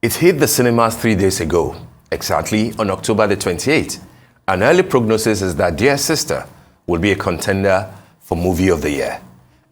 It hit the cinemas 3 days ago, exactly on October the 28th. An early prognosis is that Dear Sister will be a contender for Movie of the Year.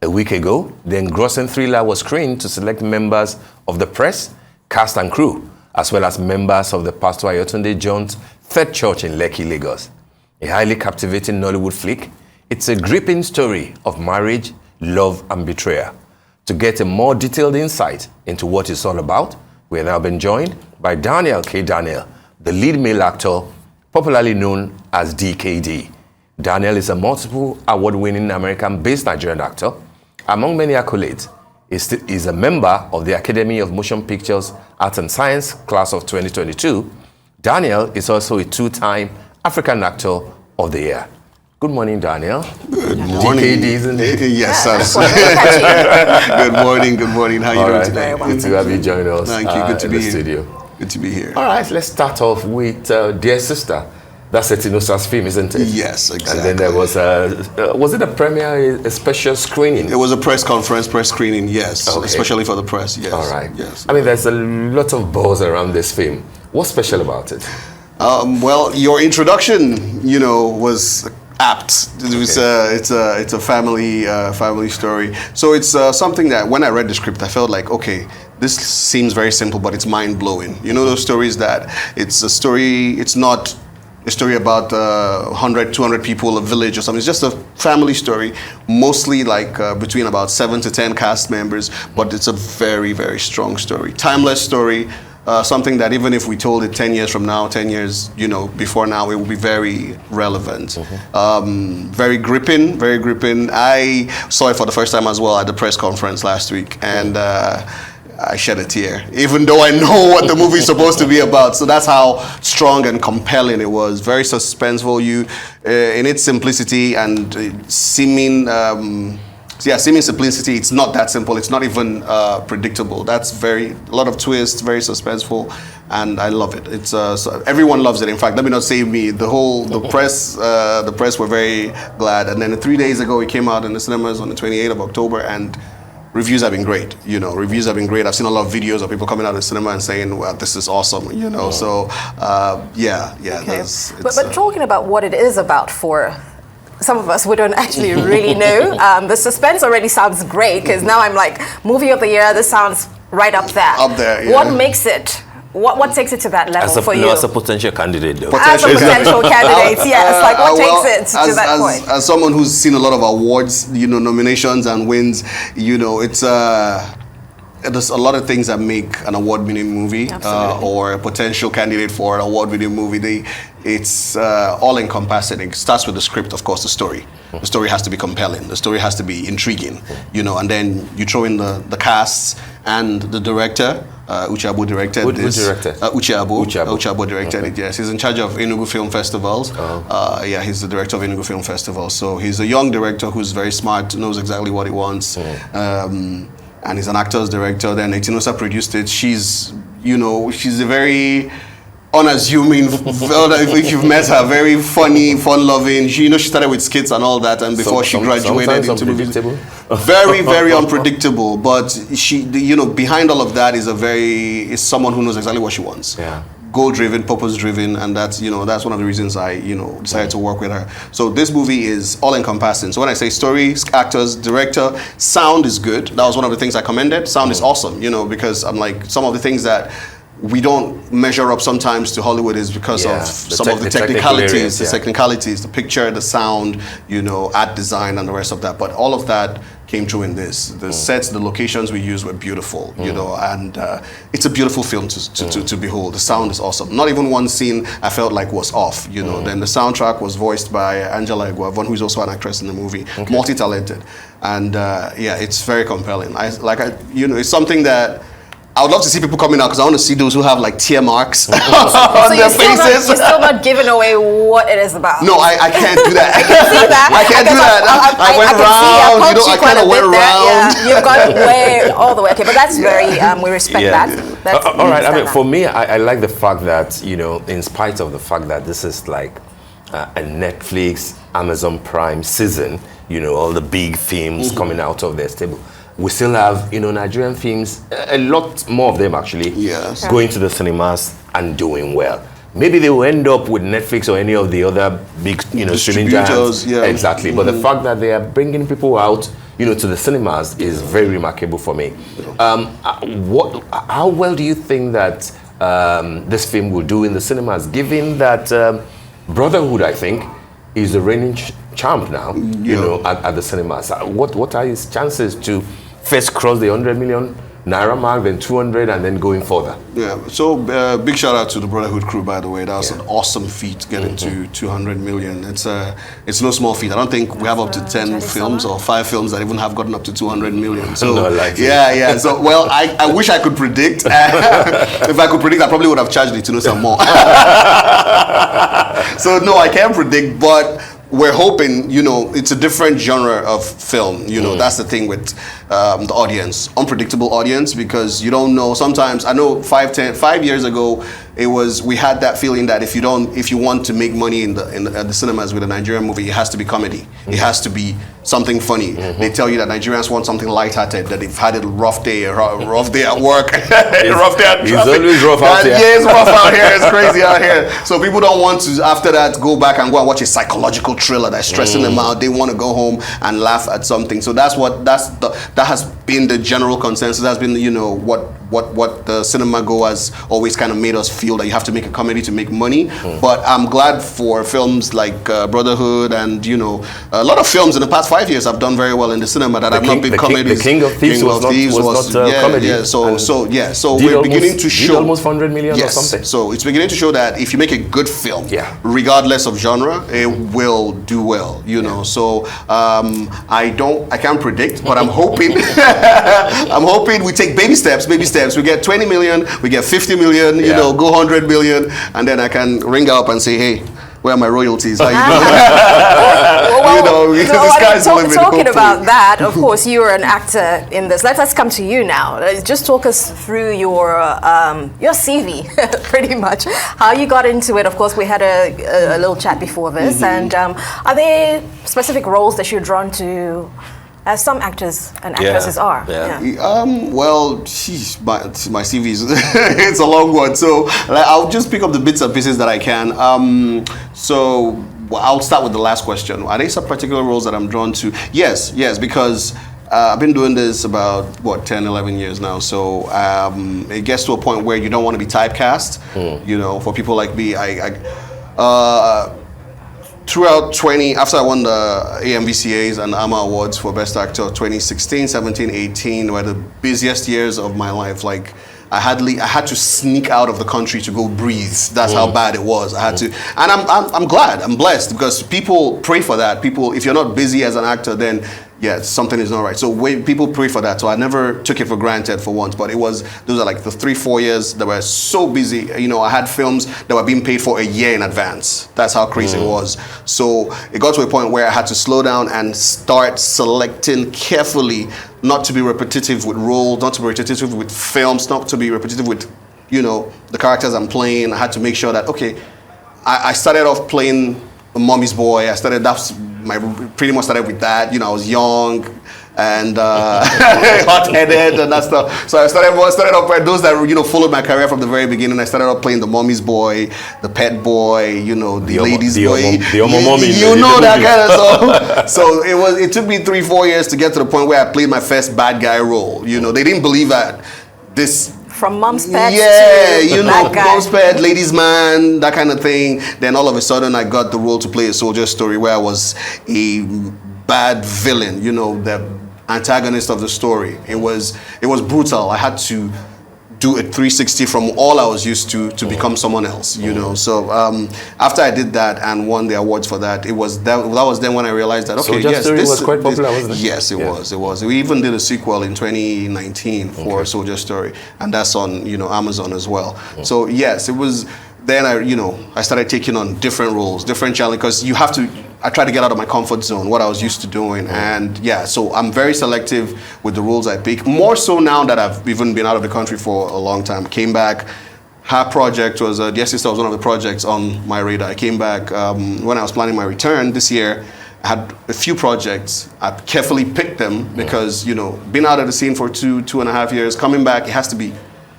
A week ago, the engrossing thriller was screened to select members of the press, cast and crew, as well as members of the Pastor Ayotunde Jones Third Church in Lekki, Lagos. A highly captivating Nollywood flick, it's a gripping story of marriage, love and betrayal. To get a more detailed insight into what it's all about, we have now been joined by Daniel K. Daniel, the lead male actor, popularly known as DKD. Daniel is a multiple award-winning American-based Nigerian actor. Among many accolades, he's a member of the Academy of Motion Pictures Art and Science class of 2022. Daniel is also a two-time African Actor of the Year. Good morning, Daniel. Good morning. DKD, isn't it? Yes, sir. Good morning. How are you doing today? Good to have you join us. Thank you. Good to in be the here. studio. Good to be here. All right, let's start off with Dear Sister. That's Etinosa's film, isn't it? Yes, exactly. And then there was it a premiere, a special screening? It was a press conference, press screening, yes. Okay. Especially for the press, yes. All right. Yes. I mean, there's a lot of buzz around this film. What's special about it? Well, your introduction, was apt. It was, it's a family story. So it's something that when I read the script, I felt like, okay, this seems very simple, but it's mind blowing. You know those stories that it's a story. It's not a story about 100, 200 people, a village or something. It's just a family story, mostly like between about 7 to 10 cast members. But it's a very, very strong story, timeless story. Something that even if we told it 10 years from now, 10 years, before now, it will be very relevant. Very gripping, very gripping. I saw it for the first time as well at the press conference last week, and I shed a tear, even though I know what the movie is supposed to be about. So that's how strong and compelling it was. Very suspenseful. In its simplicity and seeming simplicity, it's not that simple. It's not even predictable. That's a lot of twists, very suspenseful, and I love it. It's so everyone loves it. In fact, let me not say me. The press were very glad. And then 3 days ago, it came out in the cinemas on the 28th of October, and reviews have been great. Reviews have been great. I've seen a lot of videos of people coming out of the cinema and saying, "Well, this is awesome." So yeah. Okay. But talking about what it is about for some of us, we don't actually really know. The suspense already sounds great because now I'm like, Movie of the Year. This sounds right up there. Up there. Yeah. What makes it? What takes it to that level for you? As a potential candidate, though. As a potential candidate, yes. Like, what takes it to that point? As someone who's seen a lot of awards, nominations and wins, it's there's a lot of things that make an award-winning movie or a potential candidate for an award-winning movie. It's all-encompassing. It starts with the script, of course, the story. The story has to be compelling. The story has to be intriguing, and then you throw in the casts and the director. Uche Abu directed this. Who directed? Uche Abu directed it, yes. He's in charge of Enugu Film Festivals. He's the director of Enugu Film Festivals. So he's a young director who's very smart, knows exactly what he wants. And he's an actor's director. Then Etinosa produced it. She's a very unassuming, if you've met her, very funny, fun-loving. She started with skits and all that, and before she graduated into movies. Very, very unpredictable. But she, behind all of that is someone who knows exactly what she wants. Yeah. Goal-driven, purpose-driven, and that's one of the reasons I decided to work with her. So this movie is all-encompassing. So when I say story, actors, director, sound is good. That was one of the things I commended. Sound is awesome, because I'm like, some of the things that we don't measure up sometimes to Hollywood is because of some of the technicalities, the picture, the sound, art design, and the rest of that. But all of that came true in this. The sets, the locations we used were beautiful, and it's a beautiful film to behold. The sound is awesome. Not even one scene I felt like was off, Then the soundtrack was voiced by Angela Iguavon, who is also an actress in the movie, multi-talented. And it's very compelling. It's something that I would love to see people coming out because I want to see those who have like tear marks on their faces. You're still not giving away what it is about. No, I can't do that. I can see that. I can't do that. I went around. I kind of went around. Yeah, you've gone way all the way. Okay, but that's very. We respect that. That's, all right. I mean, for me, I like the fact that in spite of the fact that this is like a Netflix, Amazon Prime season, all the big films coming out of their stable. we still have, Nigerian films, a lot more of them actually, Yes. going to the cinemas and doing well. Maybe they will end up with Netflix or any of the other big, streaming giants. Distributors, yeah. Exactly. But the fact that they are bringing people out, to the cinemas is very remarkable for me. How well do you think that this film will do in the cinemas, given that Brotherhood, I think, is the reigning champ now, at the cinemas? What are his chances to first cross the 100 million Naira mark, then 200, and then going further? Yeah, so big shout out to the Brotherhood crew, by the way. That was an awesome feat getting to 200 million. It's no small feat. I don't think we have up to 10 films or 5 films that even have gotten up to 200 million. So Not likely. yeah. So well, I wish I could predict. If I could predict, I probably would have charged it to some more. So no, I can't predict, but we're hoping, it's a different genre of film. That's the thing with the audience, unpredictable audience, because you don't know. Sometimes I know 5 years ago, we had that feeling that if you want to make money at the cinemas with a Nigerian movie, it has to be comedy. It has to be something funny. They tell you that Nigerians want something lighthearted, that they've had a rough day at work, a rough day at traffic. It's always rough out here. Yeah, it's rough out here. It's crazy out here. So people don't want to, after that, go back and watch a psychological thriller that's stressing them out. They want to go home and laugh at something. So that has been the general consensus. That's been what the cinema goers always kind of made us feel, that you have to make a comedy to make money. But I'm glad for films like Brotherhood, and a lot of films in the past 5 years have done very well in the cinema that have not been comedies. The King of Thieves was not comedy. Yeah, so we're beginning to show almost 100 million or something. So it's beginning to show that if you make a good film, regardless of genre, it will do well. So I can't predict, but I'm hoping we take baby steps. We get 20 million, we get 50 million, go 100 million, and then I can ring up and say, hey, where are my royalties? How you doing? Talking about that, of course, you're an actor in this. Let's come to you now. Just talk us through your CV, pretty much. How you got into it. Of course, we had a little chat before this. And are there specific roles that you're drawn to, as some actors and actresses are? Well, geez, my CV is it's a long one, so I'll just pick up the bits and pieces that I can. So I'll start with the last question. Are there some particular roles that I'm drawn to? Yes, because I've been doing this about 10, 11 years now. So it gets to a point where you don't want to be typecast. For people like me, throughout after I won the AMVCAs and AMA Awards for Best Actor 2016, 17, 18 were the busiest years of my life. Like, I had to sneak out of the country to go breathe. That's how bad it was. I had to, and I'm glad, I'm blessed, because people pray for that. People, if you're not busy as an actor, then something is not right. So people pray for that. So I never took it for granted for once. But those are like the 3-4 years that were so busy. I had films that were being paid for a year in advance. That's how crazy it was. So it got to a point where I had to slow down and start selecting carefully, not to be repetitive with roles, not to be repetitive with films, not to be repetitive with, the characters I'm playing. I had to make sure that, okay, I started off playing a mommy's boy. pretty much started with that. I was young and hot-headed and that stuff. So I started off by those that followed my career from the very beginning. I started off playing the mommy's boy, the pet boy, the ladies' boy. That kind of stuff. So it took me 3-4 years to get to the point where I played my first bad guy role. They didn't believe that this. From mom's pet to mom's pet, ladies' man, that kind of thing. Then all of a sudden I got the role to play a soldier story where I was a bad villain, the antagonist of the story. It was brutal. I had to do a 360 from all I was used to become someone else, So after I did that and won the awards for that, that was then when I realized that, okay, Soldier Story was quite popular, wasn't it? Yes, it was. We even did a sequel in 2019 for Soldier Story, and that's on Amazon as well. So yes, it was. Then I started taking on different roles, different challenges, because I try to get out of my comfort zone, what I was used to doing. And so I'm very selective with the roles I pick, more so now that I've even been out of the country for a long time. Came back, her project was, Dear Sister was one of the projects on my radar. I came back when I was planning my return this year, I had a few projects. I carefully picked them because, you know, being out of the scene for 2.5 years, coming back, it has to be,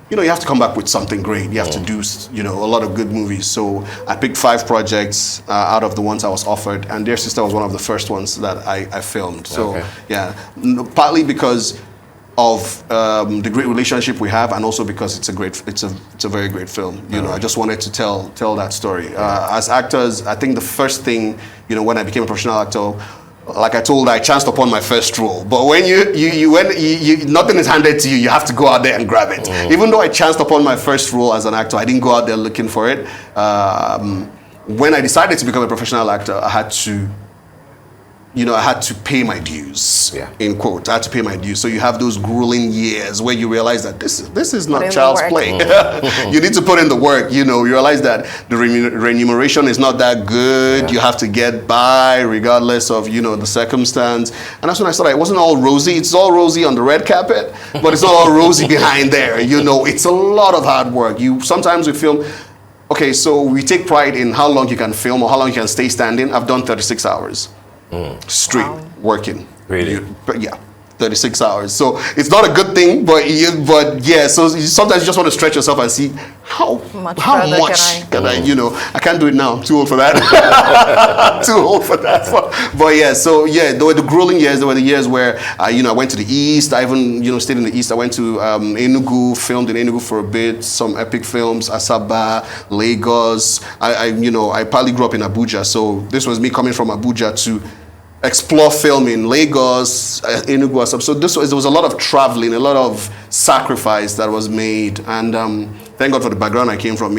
you know, you have to come back with something great. You have to do, you know, a lot of good movies. So I picked 5 projects out of the ones I was offered, and Dear Sister was one of the first ones that I filmed. So yeah, partly because of the great relationship we have, and also because it's a very great film. You know, I just wanted to tell that story. As actors, I think the first thing, you know, when I became a professional actor, like I told, I chanced upon my first role. But when when nothing is handed to you, you have to go out there and grab it. Even though I chanced upon my first role as an actor, I didn't go out there looking for it. When I decided to become a professional actor, I had to, you know, I had to pay my dues, in quotes. I had to pay my dues. So you have those grueling years where you realize that this is not child's play. You need to put in the work. You know, you realize that the remuneration is not that good. You have to get by regardless of, you know, the circumstance. And that's when I started. It wasn't all rosy. It's all rosy on the red carpet, but it's not all rosy behind there. You know, it's a lot of hard work. Sometimes we film. Okay, so we take pride in how long you can film or how long you can stay standing. I've done 36 hours. Straight working. Really? Yeah, 36 hours. So it's not a good thing, but yeah. So sometimes you just want to stretch yourself and see how much can I, you know, I can't do it now. I'm too old for that. Too old for that. But yeah, so yeah, there were the grueling years. There were the years where you know, I went to the East. I even, you know, stayed in the East. I went to Enugu, filmed in Enugu for a bit. Some epic films, Asaba, Lagos. You know, I partly grew up in Abuja, so this was me coming from Abuja to explore film in Lagos, Enugu, so there was a lot of traveling, a lot of sacrifice that was made, and thank God for the background I came from.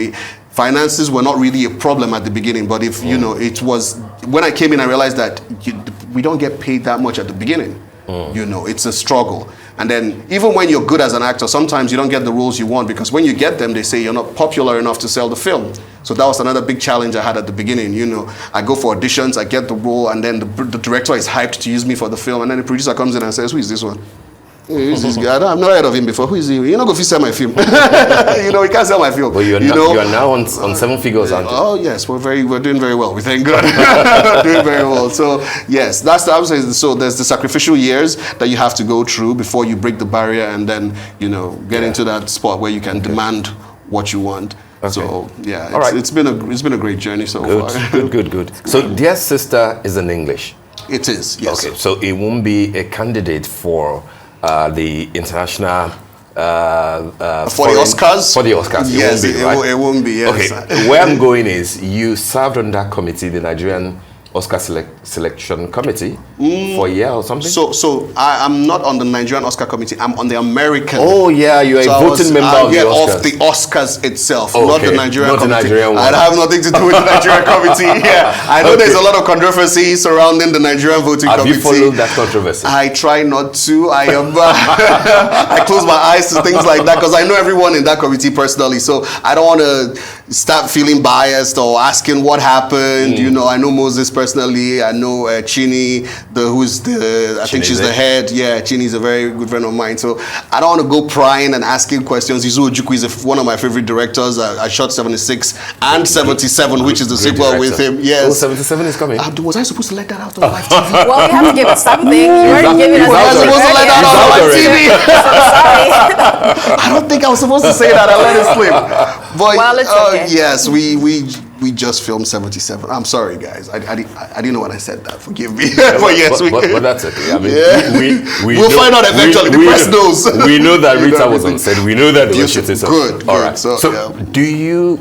Finances were not really a problem at the beginning, but if you know, it was when I came in, I realized that we don't get paid that much at the beginning. You know, it's a struggle. And then even when you're good as an actor, sometimes you don't get the roles you want, because when you get them, they say you're not popular enough to sell the film. So that was another big challenge I had at the beginning. You know, I go for auditions, I get the role, and then the director is hyped to use me for the film, and then the producer comes in and says, "Who is this one? Who is this guy? I've never heard of him before. Who is he? You're not going to sell my film." You know, he can't sell my film. But you are now on 7 figures, aren't you? Oh yes, we're doing very well. We thank God. Doing very well. So yes, that's I would say. So there's the sacrificial years that you have to go through before you break the barrier, and then, you know, get into that spot where you can demand what you want. Okay. So yeah, it's been a great journey so far. Good. So Dear Sister is in English. It is, yes. Okay, so it won't be a candidate for the international for the Oscars. For the Oscars, yes, it won't be, right? It won't be. Yes. Okay, where I'm going is you served on that committee, the Nigerian Oscar Selection Committee, for a year or something? So I'm not on the Nigerian Oscar Committee. I'm on the American. Oh yeah, you're a voting member of the Oscars. Of the Oscars itself, okay. not the Nigerian committee. The Nigerian one. I have nothing to do with the Nigerian committee. Yeah, I know there's a lot of controversy surrounding the Nigerian voting committee. Have you followed that controversy? I try not to. I am. I close my eyes to things like that because I know everyone in that committee personally. So I don't want to start feeling biased or asking what happened. You know, I know Moses personally. I know Chini, I think she's the head. Yeah, Chini is a very good friend of mine. So I don't want to go prying and asking questions. Izu Ojukwu is one of my favorite directors. I shot 76 and 77, which is the sequel with him. Yes. Oh, 77 is coming. Was I supposed to let that out on live TV? Well, you have to give it something. You already gave it. Was I supposed to let that out on live TV? Sorry. I don't think I was supposed to say that. I let it slip. But well, it's okay. Yes, we just filmed 77. I'm sorry, guys. I didn't know when I said that. Forgive me. But yes, but that's okay. I mean, we'll find out eventually. The press knows. We know that Rita was on set. We know that the shooting. Good. All right. So yeah. do you?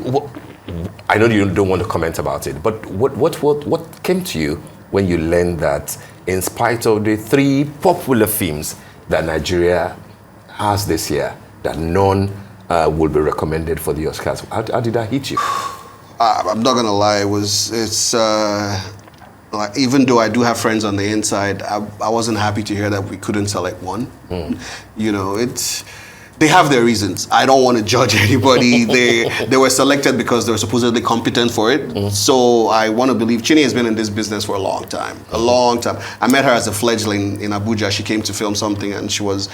I know you don't want to comment about it, but what came to you when you learned that, in spite of the 3 popular films that Nigeria has this year, that none will be recommended for the Oscars? How did that hit you? I'm not gonna lie. It's like, even though I do have friends on the inside, I wasn't happy to hear that we couldn't select one. You know, they have their reasons. I don't want to judge anybody. They were selected because they were supposedly competent for it. So I want to believe Chini has been in this business for a long time. I met her as a fledgling in Abuja. She came to film something, and she was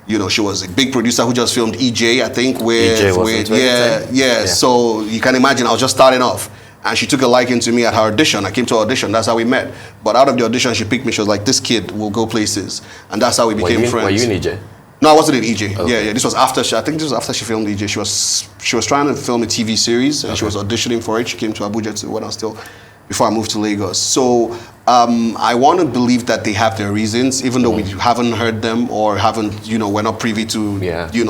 a big producer who just filmed EJ, I think, EJ was in 2010. Yeah. So you can imagine, I was just starting off. and she took a liking to me at her audition. I came to her audition. That's how we met. But out of the audition, she picked me. She was like, "This kid will go places," and that's how we became friends. Were you in EJ? No, I wasn't in EJ. Okay. Yeah. This was after. I think this was after she filmed EJ. She was trying to film a TV series, and she was auditioning for it. She came to Abuja when I was still, before I moved to Lagos. So I want to believe that they have their reasons, even though we haven't heard them or haven't, we're not privy to,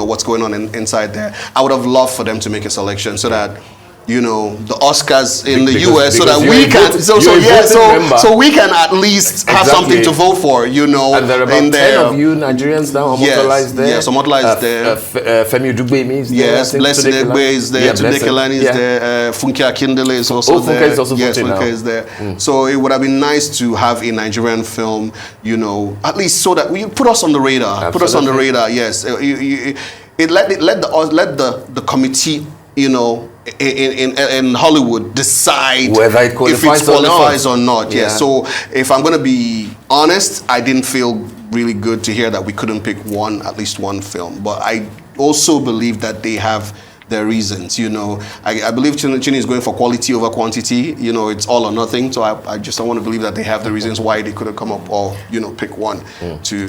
what's going on inside there. I would have loved for them to make a selection so that, the Oscars in the US, so that we can, so we can at least have something to vote for, And there are about 10 of you Nigerians now immortalized there. Yes, immortalized there. Femi Udugbe is there. Yes, Blessing Egbe is there. Tunde Kelani is there. Funke Akindele is also there. Funke is also Funke is there. So it would have been nice to have a Nigerian film, at least so that we put us on the radar. Absolutely. Put us on the radar. Yes, let the committee, in Hollywood decide whether it qualifies or not. Yeah. So if I'm going to be honest, I didn't feel really good to hear that we couldn't pick at least one film. But I also believe that they have their reasons. I believe Chini is going for quality over quantity. It's all or nothing. So I just don't want to believe that they have the reasons why they couldn't come up or pick one to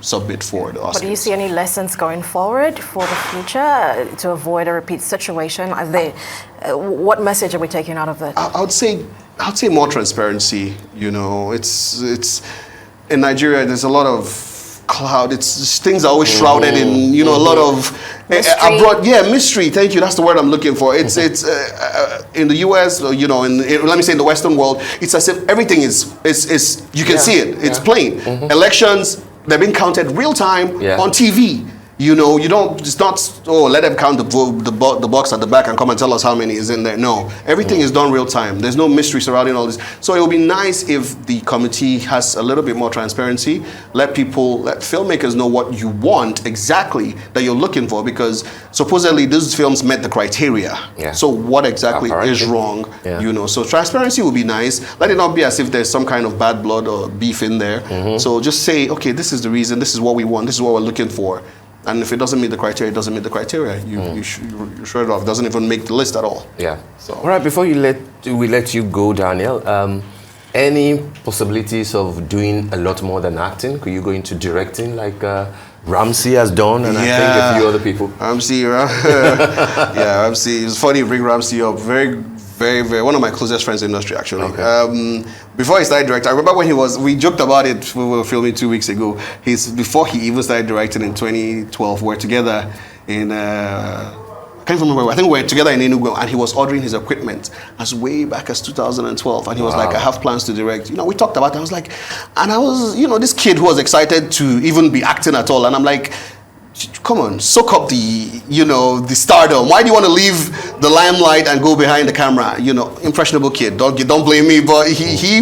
submit for the Oscars. But do you see any lessons going forward for the future to avoid a repeat situation? What message are we taking out of it? I would say more transparency. It's in Nigeria. There's a lot of cloud. Things are always shrouded in a lot of mystery. Mystery. Thank you. That's the word I'm looking for. It's in the US, let me say in the Western world, it's as if everything is you can see it. It's plain. Elections, they're being counted real time on TV. You don't. It's not. Let them count the box at the back and come and tell us how many is in there. No, everything is done real time. There's no mystery surrounding all this. So it would be nice if the committee has a little bit more transparency. Let filmmakers know what you want exactly that you're looking for, because supposedly these films met the criteria. Yeah. So what exactly is wrong? Yeah. So transparency would be nice. Let it not be as if there's some kind of bad blood or beef in there. So just say, okay, this is the reason. This is what we want. This is what we're looking for. And if it doesn't meet the criteria, it doesn't meet the criteria. You shred it off. It doesn't even make the list at all. Yeah. So. All right. Before we let you go, Daniel, any possibilities of doing a lot more than acting? Could you go into directing like Ramsey has done, and I think a few other people? Ramsey. Ramsey. It's funny you bring Ramsey up. Very, very, very, one of my closest friends in the industry, actually. Okay. Before he started directing, I remember when we joked about it, we were filming 2 weeks ago. Before he even started directing in 2012, we were together in, I can't remember where, I think we were together in Enugu, and he was ordering his equipment as way back as 2012. And he was like, I have plans to direct. We talked about it. I was like, and I was, this kid who was excited to even be acting at all. And I'm like, come on, soak up the stardom. Why do you want to leave the limelight and go behind the camera? Impressionable kid. Don't blame me, but he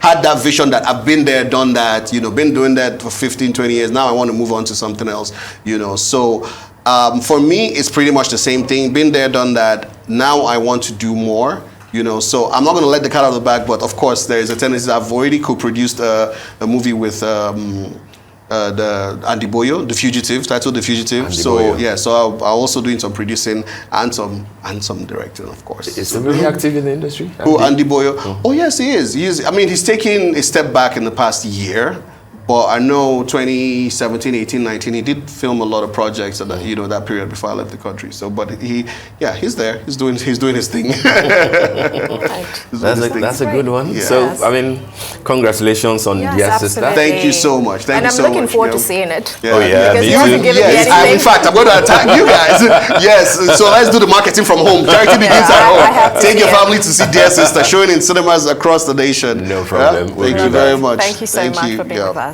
had that vision that I've been there, done that. Been doing that for 15, 20 years. Now I want to move on to something else. So for me, it's pretty much the same thing. Been there, done that. Now I want to do more. So I'm not going to let the cat out of the bag. But of course, there is a tendency. I've already co-produced a movie with. The Andy Boyo, The Fugitive, titled The Fugitive. So I'm also doing some producing and some directing, of course. Is he really active in the industry? Andy Boyo? Oh yes, he is. He's taken a step back in the past year. But I know 2017, 18, 19, he did film a lot of projects at that period before I left the country. So, but he's there. He's doing his thing. That's a good one. Yeah. So, congratulations on Dear Sister. Thank you so much. And I'm looking forward to seeing it. Yeah. Oh yeah, because he hasn't given me anything. In fact, I'm going to attack you guys. Yes. So let's do the marketing from home. Charity begins at home. Take your family to see Dear Sister, showing in cinemas across the nation. No problem. Thank you very much. Thank you so much for being with us.